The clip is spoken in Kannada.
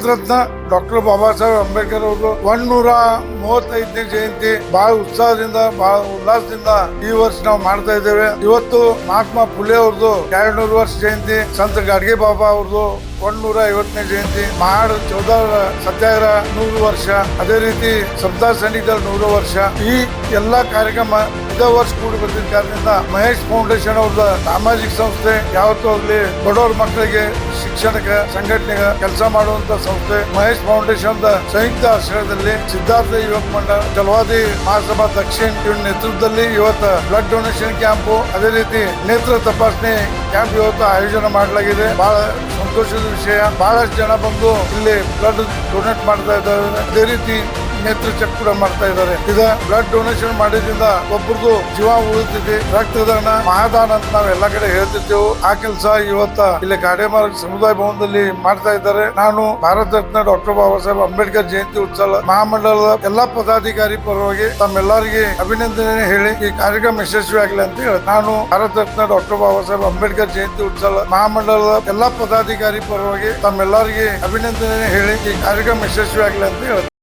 ಭಾರತ ರತ್ನ ಡಾಕ್ಟರ್ ಬಾಬಾ ಸಾಹೇಬ್ ಅಂಬೇಡ್ಕರ್ ಅವರು 135ನೇ ಜಯಂತಿ ಬಹಳ ಉತ್ಸಾಹದಿಂದ ಬಹಳ ಉಲ್ಲಾಸದಿಂದ ಈ ವರ್ಷ ನಾವು ಮಾಡ್ತಾ ಇದ್ದೇವೆ. ಇವತ್ತು ಮಹಾತ್ಮ ಫುಲೆ ಅವ್ರದ್ದು 200 ವರ್ಷ ಜಯಂತಿ, ಸಂತ ಗಾಡ್ಗೆ ಬಾಬಾ ಅವ್ರದ್ದು 150ನೇ ಜಯಂತಿ, ಮಹಾಡ್ ಚೌದಾರ ಸತ್ಯಾಗ್ರಹ 100 ವರ್ಷ, ಅದೇ ರೀತಿ ಸಬ್ದಾರ್ ಸೈನಿಕರ 100 ವರ್ಷ. ಈ ಎಲ್ಲಾ ಕಾರ್ಯಕ್ರಮ ಇದೇ ವರ್ಷ ಕೂಡಿ ಬಂದಿದ್ದ ಕಾರಣದಿಂದ ಮಹೇಶ್ ಫೌಂಡೇಶನ್ ಅವ್ರದ ಸಾಮಾಜಿಕ ಸಂಸ್ಥೆ, ಯಾವತ್ತೂ ಆಗ್ಲಿ ಬಡವರ ಮಕ್ಕಳಿಗೆ ಶಿಕ್ಷಣಕ್ಕೆ ಸಂಘಟನೆಗೆ ಕೆಲಸ ಮಾಡುವಂತ ಸಂಸ್ಥೆ ಮಹೇಶ್ ಫೌಂಡೇಶನ್ ಸಂಯುಕ್ತ ಆಶ್ರಯದಲ್ಲಿ ಸಿದ್ಧಾರ್ಥ ಯುವಕ ಮಂಡಳ, ಜಲವಾದಿ ಮಹಾಸಭಾ ದಕ್ಷಿಣ ಇವರ ನೇತೃತ್ವದಲ್ಲಿ ಇವತ್ತು ಬ್ಲಡ್ ಡೊನೇಷನ್ ಕ್ಯಾಂಪ್, ಅದೇ ರೀತಿ ನೇತ್ರ ತಪಾಸಣೆ ಕ್ಯಾಂಪ್ ಇವತ್ತು ಆಯೋಜನೆ ಮಾಡಲಾಗಿದೆ. ಬಹಳ ಸಂತೋಷದ ವಿಷಯ. ಬಹಳಷ್ಟು ಜನ ಬಂದು ಇಲ್ಲಿ ಬ್ಲಡ್ ಡೊನೇಟ್ ಮಾಡ್ತಾ ಇದ್ದಾರೆ. ಅದೇ ರೀತಿ ನೇತ್ರ ಚೆಕ್ ಕೂಡ ಮಾಡ್ತಾ ಇದ್ದಾರೆ. ಇದ ಬ್ಲಡ್ ಡೊನೇಷನ್ ಮಾಡೋದ್ರಿಂದ ಒಬ್ಬರದು ಜೀವ ಉಳಿತಿದೆ. ರಕ್ತದಾನ ಮಹಾದಾನ ಅಂತ ನಾವ್ ಎಲ್ಲಾ ಕಡೆ ಹೇಳ್ತಿರ್ತೇವೆ. ಆ ಕೆಲಸ ಇವತ್ತ ಇಲ್ಲಿ ಗಾಡೆಮಾರ್ಗ ಸಮುದಾಯ ಭವನದಲ್ಲಿ ಮಾಡ್ತಾ ಇದ್ದಾರೆ. ನಾನು ಭಾರತ ರತ್ನ ಡಾಕ್ಟರ್ ಬಾಬಾ ಸಾಹೇಬ್ ಅಂಬೇಡ್ಕರ್ ಜಯಂತಿ ಉತ್ಸವ ಮಹಾಮಂಡಲದ ಎಲ್ಲಾ ಪದಾಧಿಕಾರಿ ಪರವಾಗಿ ತಮ್ಮೆಲ್ಲರಿಗೆ ಅಭಿನಂದನೆ ಹೇಳಿ ಈ ಕಾರ್ಯಕ್ರಮ ಯಶಸ್ವಿ ಆಗಲಿ ಅಂತ ಹೇಳಿ ನಾನು ಭಾರತ ರತ್ನ ಡಾಕ್ಟರ್ ಬಾಬಾ ಸಾಹೇಬ್ ಅಂಬೇಡ್ಕರ್ ಜಯಂತಿ ಉತ್ಸವ ಮಹಾಮಂಡಲದ ಎಲ್ಲಾ ಪದಾಧಿಕಾರಿ ಪರವಾಗಿ ತಮ್ಮೆಲ್ಲರಿಗೆ ಅಭಿನಂದನೆ ಹೇಳಿ ಈ ಕಾರ್ಯಕ್ರಮ ಯಶಸ್ವಿ ಆಗಲಿ ಅಂತ ಹೇಳಿ